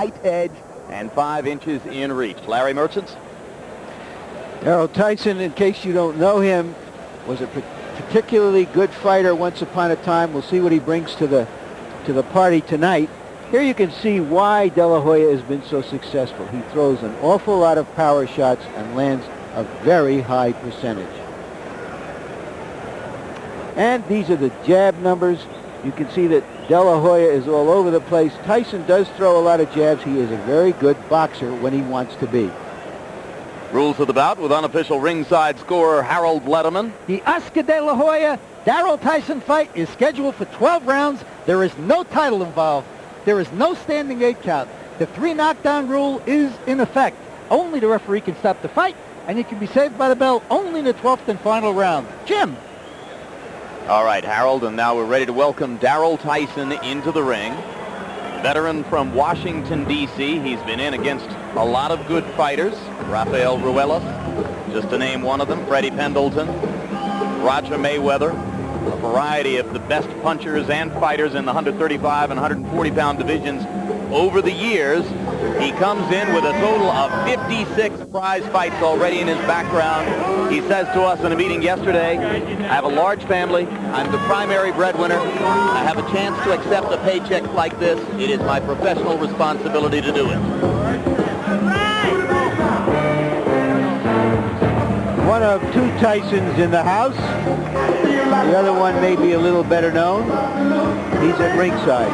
height edge and 5 inches in reach. Larry Merchants? Darryl Tyson, in case you don't know him, was a particularly good fighter once upon a time. We'll see what he brings to the party tonight. Here you can see why De La Hoya has been so successful. He throws an awful lot of power shots and lands a very high percentage. And these are the jab numbers. You can see that De La Hoya is all over the place. Tyson does throw a lot of jabs. He is a very good boxer when he wants to be. Rules of the bout with unofficial ringside scorer Harold Letterman. The Oscar De La Hoya Darryl Tyson fight is scheduled for 12 rounds. There is no title involved. There is no standing 8 count. The 3 knockdown rule is in effect. Only the referee can stop the fight, and it can be saved by the bell only in the 12th and final round. Jim. All right, Harold, and now we're ready to welcome Darryl Tyson into the ring. Veteran from Washington, D.C. He's been in against a lot of good fighters. Rafael Ruelas, just to name one of them. Freddie Pendleton, Roger Mayweather, a variety of the best punchers and fighters in the 135 and 140-pound divisions over the years. He comes in with a total of 56 prize fights already in his background. He says to us in a meeting yesterday, I have a large family. I'm the primary breadwinner. I have a chance to accept a paycheck like this. It is my professional responsibility to do it. One of 2 Tysons in the house. The other one may be a little better known. He's at ringside.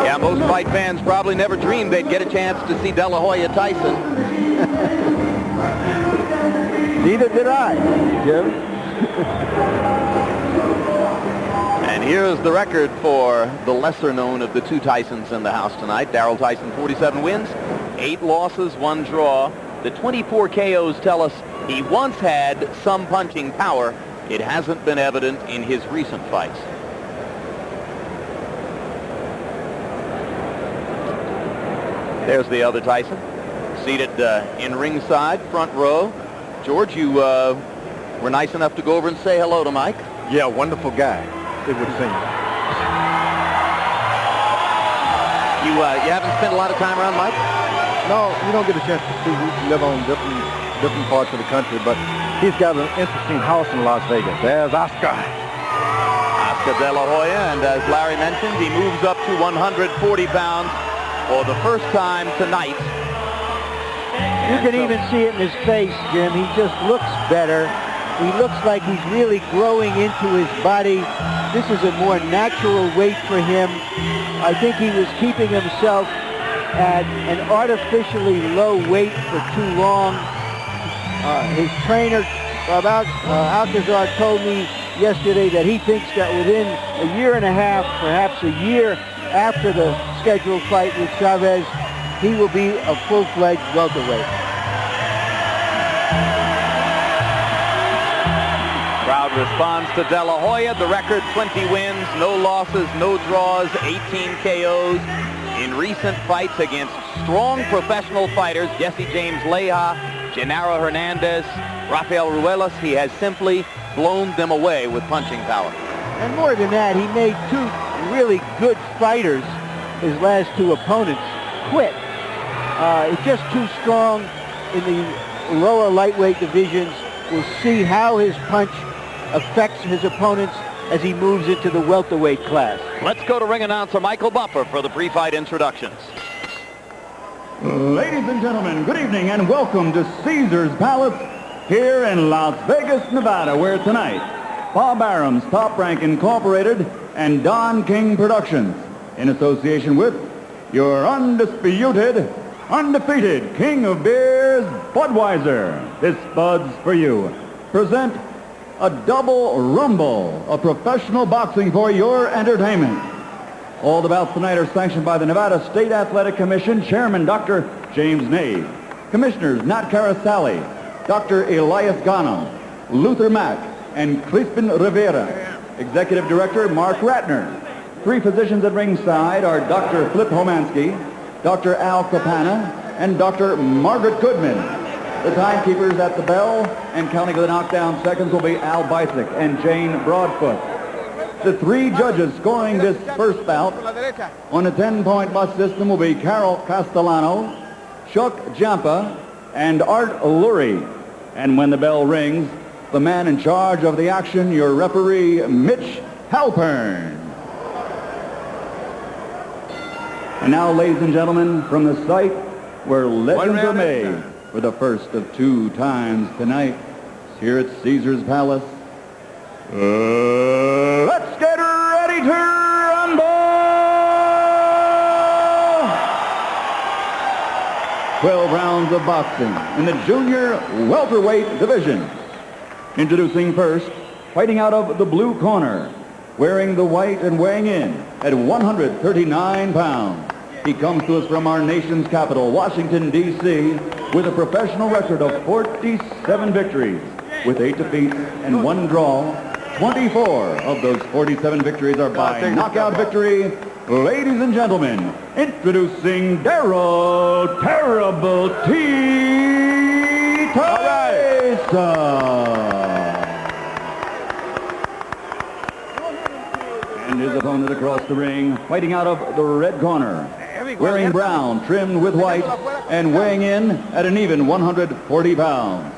Yeah, most fight fans probably never dreamed they'd get a chance to see De La Hoya Tyson. Neither did I, Jim. And here's the record for the lesser known of the 2 Tysons in the house tonight. Darryl Tyson, 47 wins, 8 losses, 1 draw. The 24 KOs tell us he once had some punching power. It hasn't been evident in his recent fights. There's the other Tyson, seated in ringside, front row. George, you were nice enough to go over and say hello to Mike. Yeah, wonderful guy, it would seem. You haven't spent a lot of time around Mike? No, you don't get a chance to see. We live on different parts of the country, but he's got an interesting house in Las Vegas. There's Oscar. Oscar De La Hoya, and as Larry mentioned, he moves up to 140 pounds for the first time tonight. You can even see it in his face, Jim. He just looks better. He looks like he's really growing into his body. This is a more natural weight for him. I think he was keeping himself at an artificially low weight for too long. His trainer, Alcazar, told me yesterday that he thinks that within a year and a half, perhaps a year after the scheduled fight with Chavez, he will be a full-fledged welterweight. Crowd responds to De La Hoya. The record, 20 wins, no losses, no draws, 18 KOs in recent fights against strong professional fighters. Jesse James Leija, Genaro Hernandez, Rafael Ruelas. He has simply blown them away with punching power. And more than that, he made 2 really good fighters, his last 2 opponents, quit. It's just too strong in the lower lightweight divisions. We'll see how his punch affects his opponents as he moves into the welterweight class. Let's go to ring announcer Michael Buffer for the pre-fight introductions. Ladies and gentlemen, good evening and welcome to Caesar's Palace here in Las Vegas, Nevada, where tonight Bob Arum's Top Rank Incorporated and Don King Productions, in association with your undisputed, undefeated King of Beers, Budweiser, this Bud's for you, present a double rumble of professional boxing for your entertainment. All the bouts tonight are sanctioned by the Nevada State Athletic Commission Chairman Dr. James Nave, Commissioners Nat Carasali, Dr. Elias Ghanem, Luther Mack, and Crispin Rivera. Executive Director Mark Ratner. 3 physicians at ringside are Dr. Flip Homansky, Dr. Al Capana, and Dr. Margaret Goodman. The timekeepers at the bell and counting the knockdown seconds will be Al Bicyk and Jane Broadfoot. The three judges scoring this first bout on a 10-point must system will be Carol Castellano, Chuck Jampa, and Art Lurie. And when the bell rings, the man in charge of the action, your referee, Mitch Halpern. And now, ladies and gentlemen, from the site where legends are made for the first of 2 times tonight, here at Caesar's Palace, let's get ready to rumble! 12 rounds of boxing in the junior welterweight division. Introducing first, fighting out of the blue corner, wearing the white and weighing in at 139 pounds. He comes to us from our nation's capital, Washington, D.C., with a professional record of 47 victories, with 8 defeats and 1 draw. 24 of those 47 victories are by knockout victory. Ladies and gentlemen, introducing Darryl Terrible T. Tyson. And his opponent across the ring, fighting out of the red corner, wearing brown, trimmed with white, and weighing in at an even 140 pounds.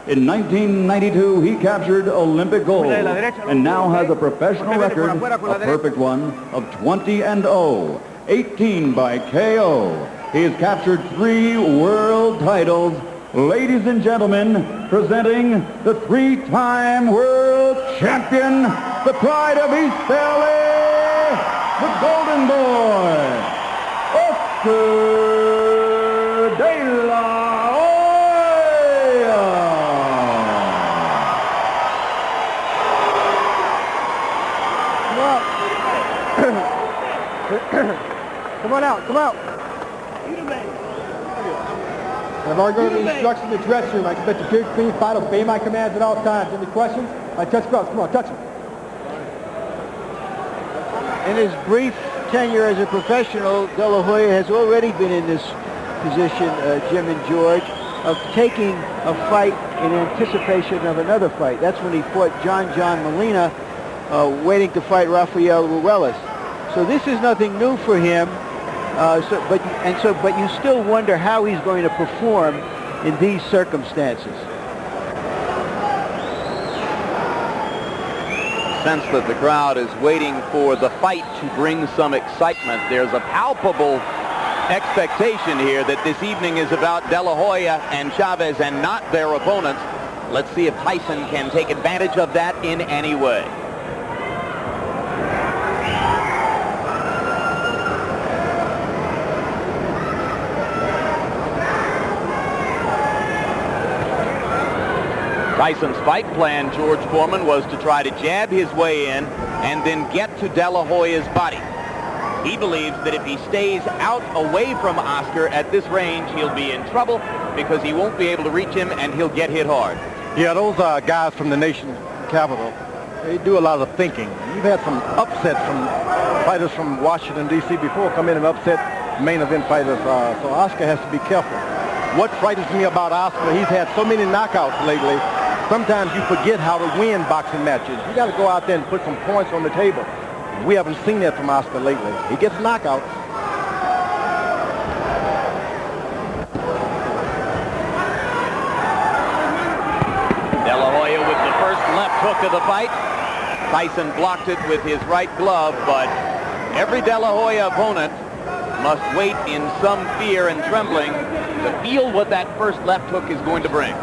In 1992, he captured Olympic gold and now has a professional record, a perfect one, of 20-0, 18 by KO. He has captured 3 world titles. Ladies and gentlemen, presenting the 3-time world champion, the pride of East LA, the Golden Boy, Oscar De La Hoya. Come on out, come out. I've already given the instructions in the dressing room. I expect a good, clean fight, obey my commands at all times. Any questions? I touch gloves. Come on, touch them. In his brief tenure as a professional, De La Hoya has already been in this position, Jim and George, of taking a fight in anticipation of another fight. That's when he fought John Molina, waiting to fight Rafael Ruelas. So this is nothing new for him. But you still wonder how he's going to perform in these circumstances. Sense that the crowd is waiting for the fight to bring some excitement. There's a palpable expectation here that this evening is about De La Hoya and Chavez and not their opponents. Let's see if Tyson can take advantage of that in any way. Tyson's fight plan, George Foreman, was to try to jab his way in and then get to De La Hoya's body. He believes that if he stays out away from Oscar at this range, he'll be in trouble because he won't be able to reach him and he'll get hit hard. Yeah, those guys from the nation's capital, they do a lot of thinking. You've had some upsets from fighters from Washington, D.C. before come in and upset main event fighters, so Oscar has to be careful. What frightens me about Oscar, he's had so many knockouts lately. Sometimes you forget how to win boxing matches. You got to go out there and put some points on the table. We haven't seen that from Oscar lately. He gets knockouts. De La Hoya with the first left hook of the fight. Tyson blocked it with his right glove, but every De La Hoya opponent must wait in some fear and trembling to feel what that first left hook is going to bring.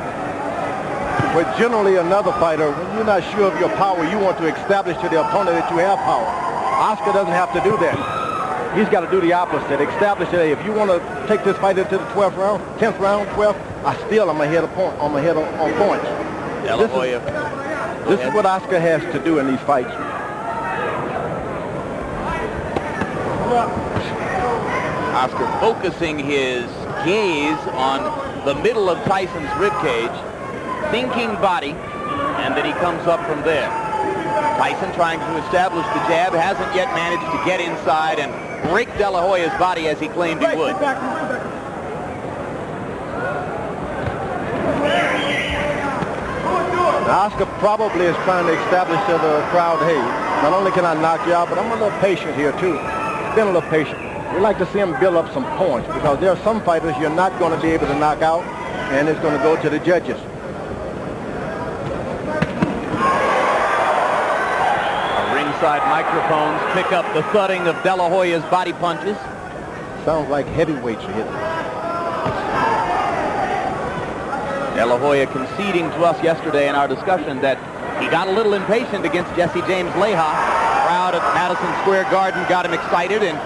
But generally another fighter, when you're not sure of your power, you want to establish to the opponent that you have power. Oscar doesn't have to do that. He's got to do the opposite. Establish that, hey, if you want to take this fight into the 12th round, 10th round, 12th, I'm ahead of point. I'm ahead on points. De La Hoya. This is what Oscar has to do in these fights. Oscar focusing his gaze on the middle of Tyson's ribcage, thinking body, and then he comes up from there. Tyson trying to establish the jab, hasn't yet managed to get inside and break De La Hoya's body as he claimed he would. Oscar probably is trying to establish to the crowd, hey, Not only can I knock you out, but I'm a little patient here, too. Been a little patient. We like to see him build up some points because there are some fighters you're not going to be able to knock out, and it's going to go to the judges. Ringside microphones pick up the thudding of De La Hoya's body punches. Sounds like heavyweights are hitting. De La Hoya conceding to us yesterday in our discussion that he got a little impatient against Jesse James Leija. Crowd at Madison Square Garden got him excited, and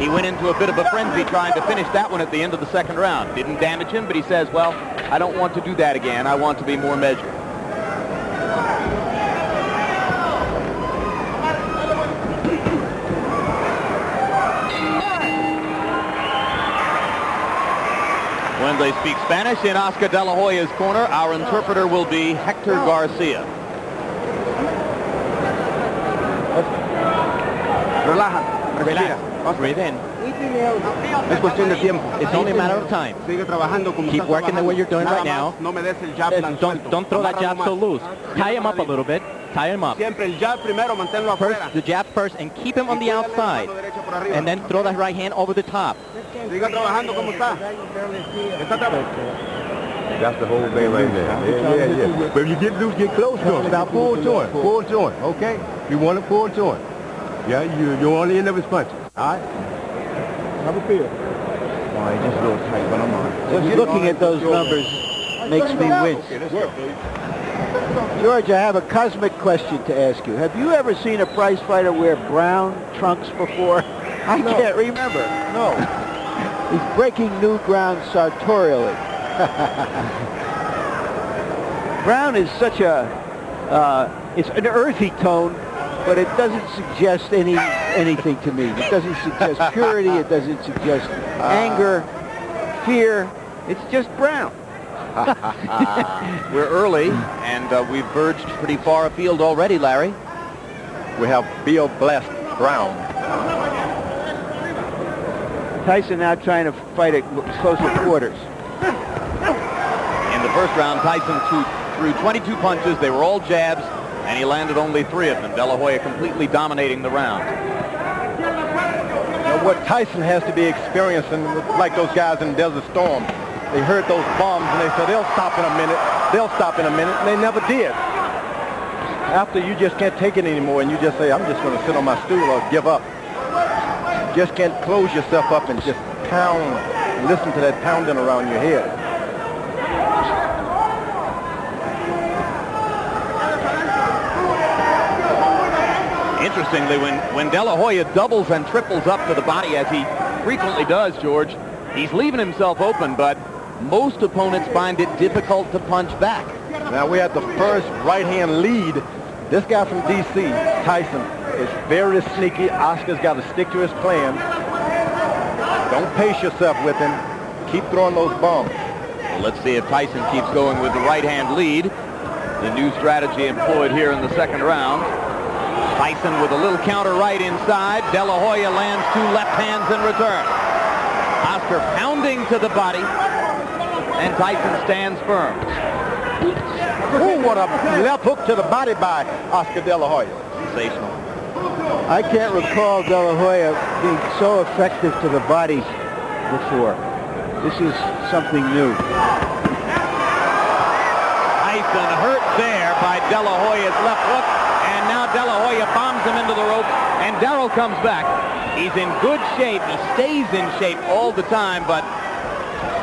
he went into a bit of a frenzy trying to finish that one at the end of the second round. Didn't damage him, but he says, well, I don't want to do that again. I want to be more measured. When they speak Spanish in Oscar De La Hoya's corner, our interpreter will be Hector Garcia. Relax. Breathe in. Es cuestión de tiempo. It's only a matter of time. Keep working the way you're doing right now. Don't throw that jab so loose. Tie him up a little bit. Tie him up. First, the jab first, and keep him on the outside. And then throw that right hand over the top. That's the whole thing right there. Yeah. But if you get loose, get close to him. Now pull to him. Pull to him. Okay? You want to pull to him. Yeah, you're on the end of his punches. All right? Have a feel. Oh, he's just a little tight, but I'm on. Just looking at those numbers makes me wince. George, I have a cosmic question to ask you. Have you ever seen a prize fighter wear brown trunks before? I can't remember. No. He's breaking new ground sartorially. Brown is such a, it's an earthy tone, but it doesn't suggest anything to me. It doesn't suggest purity. It doesn't suggest anger, fear. It's just brown. We're early, and we've verged pretty far afield already, Larry. We have Bill Blessed Brown. Tyson now trying to fight at closer quarters. In the first round, Tyson threw 22 punches. They were all jabs, and he landed only 3 of them. De La Hoya completely dominating the round. Now, what Tyson has to be experiencing, like those guys in Desert Storm, they heard those bombs and they said they'll stop in a minute. They'll stop in a minute, and they never did. After you just can't take it anymore, and you just say, I'm just going to sit on my stool or give up. You just can't close yourself up and just pound and listen to that pounding around your head. Interestingly, when De La Hoya doubles and triples up to the body, as he frequently does, George, he's leaving himself open, but most opponents find it difficult to punch back. Now we had the first right-hand lead. This guy from D.C., Tyson, is very sneaky. Oscar's got to stick to his plan. Don't pace yourself with him. Keep throwing those bombs. Well, let's see if Tyson keeps going with the right-hand lead. The new strategy employed here in the second round. Tyson with a little counter right inside. De La Hoya lands 2 left hands in return. Oscar pounding to the body, and Tyson stands firm. Oh, what a left hook to the body by Oscar De La Hoya. Sensational. I can't recall De La Hoya being so effective to the body before. This is something new. Tyson hurt there by De La Hoya's left hook, and now De La Hoya bombs him into the rope, and Darryl comes back. He's in good shape. He stays in shape all the time, but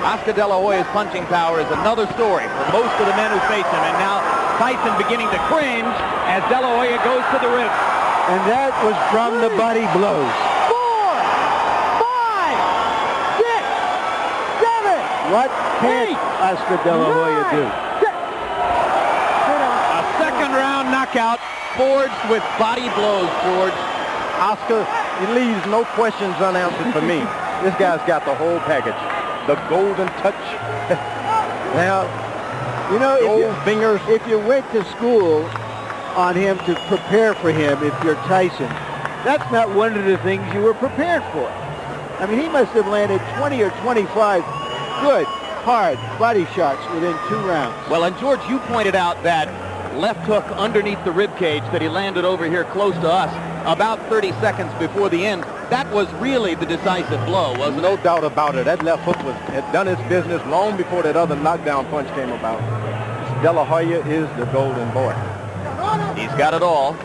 Oscar De La Hoya's punching power is another story for most of the men who face him, and now Tyson beginning to cringe as De La Hoya goes to the ribs. And that was from the body blows. 4, 5, 6, 7. What can't Oscar De La Hoya do? A second round knockout forged with body blows, George. Oscar, he leaves no questions unanswered for me. This guy's got the whole package. The golden touch. Now, you know, if you went to school on him to prepare for him, if you're Tyson, that's not one of the things you were prepared for. I mean, he must have landed 20 or 25 good, hard body shots within 2 rounds. Well, and George, you pointed out that left hook underneath the rib cage that he landed over here close to us about 30 seconds before the end. That was really the decisive blow, wasn't it? No doubt about it. That left hook had done its business long before that other knockdown punch came about. De La Hoya is the golden boy. He's got it all.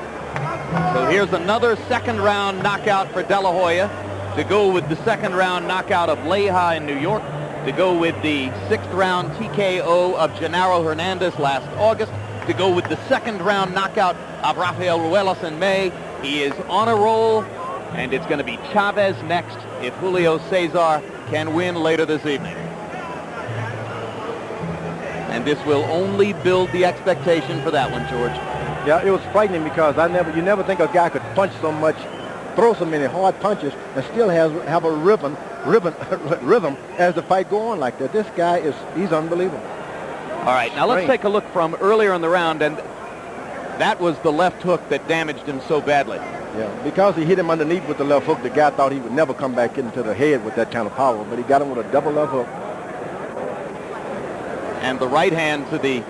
So here's another second round knockout for De La Hoya to go with the second round knockout of Leija in New York, to go with the 6th round TKO of Genaro Hernandez last August, to go with the second round knockout of Rafael Ruelas in May. He is on a roll, and it's going to be Chavez next if Julio Cesar can win later this evening. And this will only build the expectation for that one, George. Yeah, it was frightening because you never think a guy could punch so much, throw so many hard punches, and still have a rhythm as the fight go on like that. This guy he's unbelievable. All right, now let's take a look from earlier in the round, and that was the left hook that damaged him so badly. Yeah, because he hit him underneath with the left hook, the guy thought he would never come back into the head with that kind of power, but he got him with a double left hook. And the right hand to the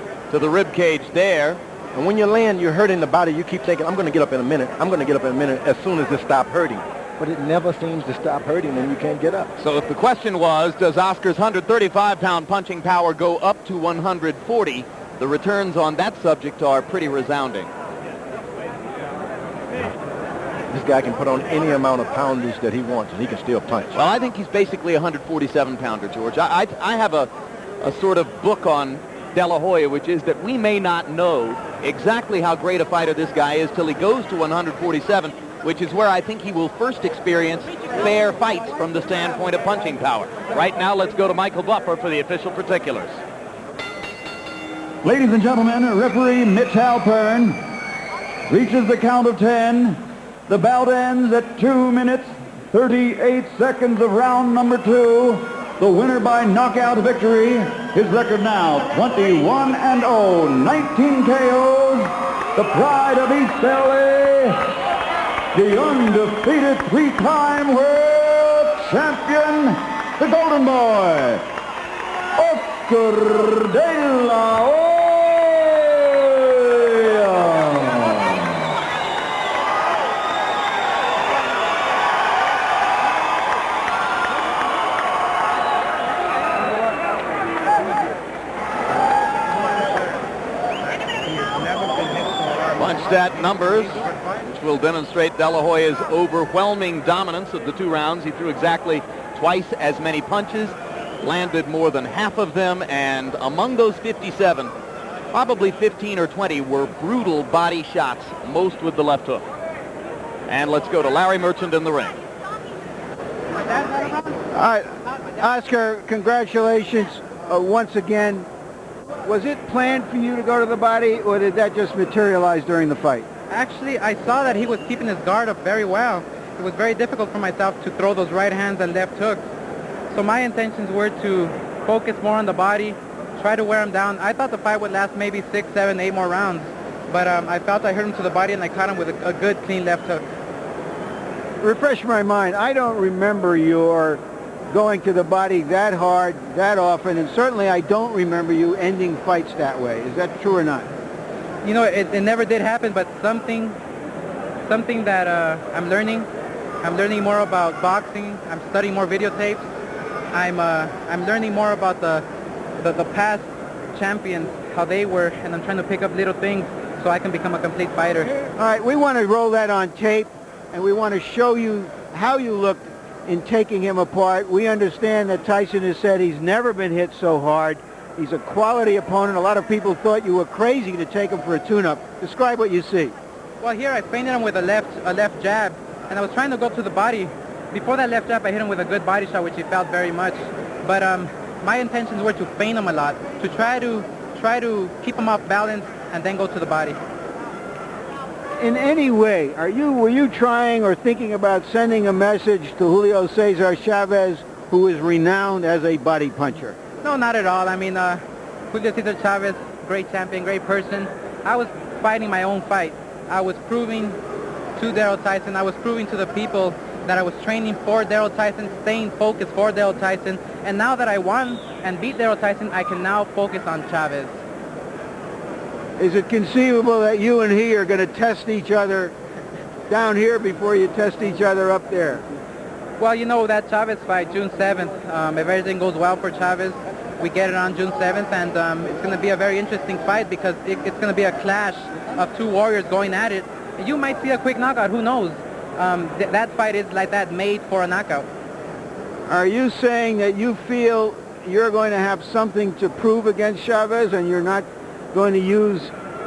rib cage there. And when you land, you're hurting the body. You keep thinking, I'm going to get up in a minute. I'm going to get up in a minute as soon as this stops hurting. But it never seems to stop hurting, and you can't get up. So if the question was, does Oscar's 135-pound punching power go up to 140, the returns on that subject are pretty resounding. This guy can put on any amount of poundage that he wants, and he can still punch. Well, I think he's basically a 147-pounder, George. I have a sort of book on De La Hoya, which is that we may not know exactly how great a fighter this guy is till he goes to 147, which is where I think he will first experience fair fights from the standpoint of punching power. Right now, let's go to Michael Buffer for the official particulars. Ladies and gentlemen, referee Mitch Halpern reaches the count of 10. The bout ends at 2 minutes, 38 seconds of round number 2. The winner by knockout victory. His record now 21-0, 19 KOs. The pride of East LA, the undefeated 3-time world champion, the Golden Boy, Oscar De La Hoya. Stat numbers, which will demonstrate De La Hoya's overwhelming dominance of the 2 rounds. He threw exactly twice as many punches, landed more than half of them, and among those 57, probably 15 or 20 were brutal body shots, most with the left hook. And let's go to Larry Merchant in the ring. All right, Oscar, congratulations once again. Was it planned for you to go to the body, or did that just materialize during the fight? Actually, I saw that he was keeping his guard up very well. It was very difficult for myself to throw those right hands and left hooks. So my intentions were to focus more on the body, try to wear him down. I thought the fight would last maybe 6, 7, 8 more rounds. But I felt I hurt him to the body, and I caught him with a good, clean left hook. Refresh my mind. I don't remember your going to the body that hard, that often, and certainly I don't remember you ending fights that way. Is that true or not? You know, it never did happen, but something that I'm learning. I'm learning more about boxing. I'm studying more videotapes. I'm learning more about the past champions, how they were, and I'm trying to pick up little things so I can become a complete fighter. All right, we want to roll that on tape, and we want to show you how you looked in taking him apart. We understand that Tyson has said he's never been hit so hard. He's a quality opponent. A lot of people thought you were crazy to take him for a tune-up. Describe what you see. Well, here I feinted him with a left jab, and I was trying to go to the body. Before that left jab, I hit him with a good body shot, which he felt very much. But my intentions were to feint him a lot, to try to keep him off balance and then go to the body. In any way, were you trying or thinking about sending a message to Julio Cesar Chavez, who is renowned as a body puncher? No, not at all. I mean, Julio Cesar Chavez, great champion, great person. I was fighting my own fight. I was proving to Darryl Tyson, I was proving to the people that I was training for Darryl Tyson, staying focused for Darryl Tyson. And now that I won and beat Darryl Tyson, I can now focus on Chavez. Is it conceivable that you and he are going to test each other down here before you test each other up there? Well, you know, that Chavez fight, June 7th, if everything goes well for Chavez, we get it on June 7th, and it's going to be a very interesting fight because it's going to be a clash of two warriors going at it. You might see a quick knockout, who knows? That fight is like that, made for a knockout. Are you saying that you feel you're going to have something to prove against Chavez and you're not going to use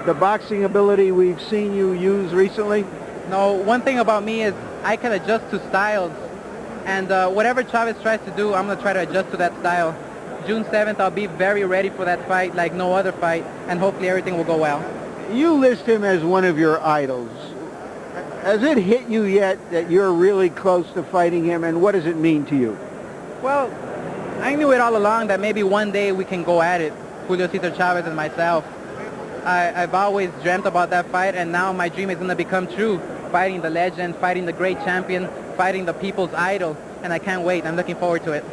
the boxing ability we've seen you use recently? No, one thing about me is I can adjust to styles, and whatever Chavez tries to do, I'm going to try to adjust to that style. June 7th, I'll be very ready for that fight like no other fight, and hopefully everything will go well. You list him as one of your idols. Has it hit you yet that you're really close to fighting him, and what does it mean to you? Well, I knew it all along that maybe one day we can go at it, Julio Cesar Chavez and myself. I've always dreamt about that fight, and now my dream is going to become true, fighting the legend, fighting the great champion, fighting the people's idol, and I can't wait. I'm looking forward to it.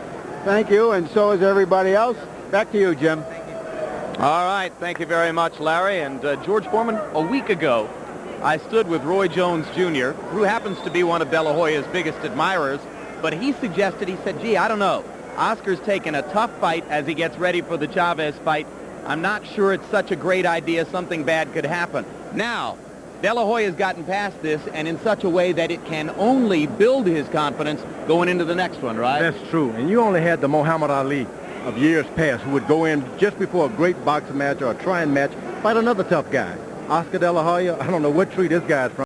Thank you, and so is everybody else. Back to you, Jim. All right, thank you very much, Larry. And George Foreman, a week ago, I stood with Roy Jones Jr., who happens to be one of De La Hoya's biggest admirers, but he suggested, he said, gee, I don't know. Oscar's taking a tough fight as he gets ready for the Chavez fight. I'm not sure it's such a great idea. Something bad could happen. Now, De La Hoya's gotten past this, and in such a way that it can only build his confidence going into the next one, right? That's true. And you only had the Muhammad Ali of years past who would go in just before a great boxing match or a trying match, fight another tough guy. Oscar De La Hoya, I don't know what tree this guy's from.